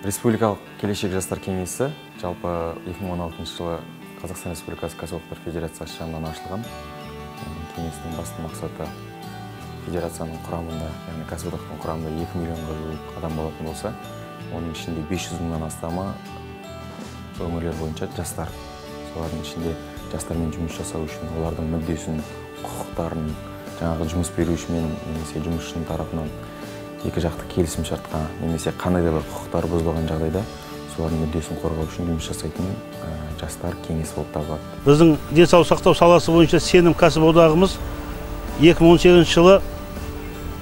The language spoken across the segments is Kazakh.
Республикалық келешек жастар кеңесі жалпы 2016 жылы Қазақстан Республикасы кәсіподақтар федерациясы жанынан ашылған. Кеңестің басты мақсаты федерацияның құрамында, яғни кәсіподақтың құрамында 2 миллионға жуық адам болатын болса, оның ішінде 500 мыңнан астамы өңірлер бойынша жастар. Солардың ішінде жастармен жұмыс жасау үшін, олардың мүддесін, құқықтарын, жаңағы жұмыс берушімен немесе жұмысшының тарапынан екі жақты келісім шартқа немесе қандай да бір құқықтары бұзылған жағдайда солардың мүддесін қорғау үшін жұмыс жасайтын жастар кеңесі болып табылады. Біздің денсаулық сақтау саласы бойынша сенім кәсіподағымыз 2018 жылы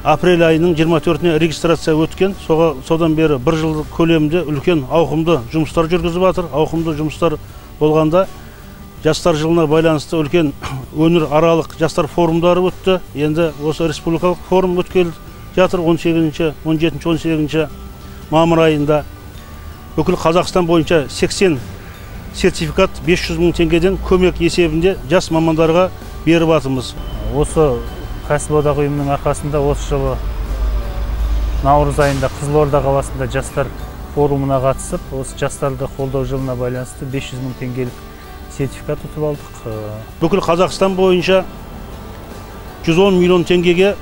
апрель айының 24-не регистрация өткен. Содан бері бір жыл көлемінде үлкен ауқымды жұмыстар жүргізіп жатыр. Ауқымды жұмыстар болғанда жастар жылына байланысты үлкен өңір аралық жастар форумдары өтті. Енді осы республикалық форум өткелі жатыр 17-18 мамыр айында. Бүкіл Қазақстан бойынша 80 сертификат 500 мың теңгеден көмек есебінде жас мамандарға беріп жатырмыз. Осы кәсіподақ ұйымының арқасында осы жылы наурыз айында Қызылорда қаласында жастар форумына қатысып, осы жастарды қолдау жылына байланысты 500 мың теңгелік сертификат ұтып алдық. Бүкіл Қазақстан бойынша 110 миллион теңгеге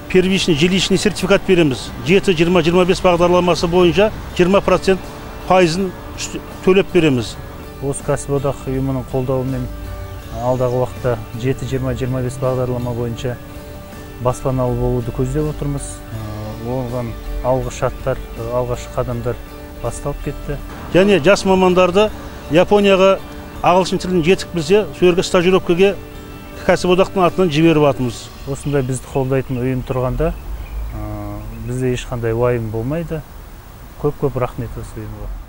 первичный жилищный сертификат береміз. 7-20-25 бағдарламасы бойынша 20% пайызын төлеп береміз. Осы кәсіподақ ұйымының қолдауымен алдағы уақытта 7-20-25 бағдарлама бойынша баспаналы болуды көздеп отырмыз. Оған алғы шарттар, алғашқы қадамдар басталып кетті. Және жас мамандарды Японияға ағылшын тілін жетік білсе, сол жерге стажировкаға кәсіподақтың атынан жіберіп жатырмыз. Осындай бізді қолдайтын ұйым тұрғанда бізде ешқандай уайым болмайды. Көп рахмет осы ұйымға.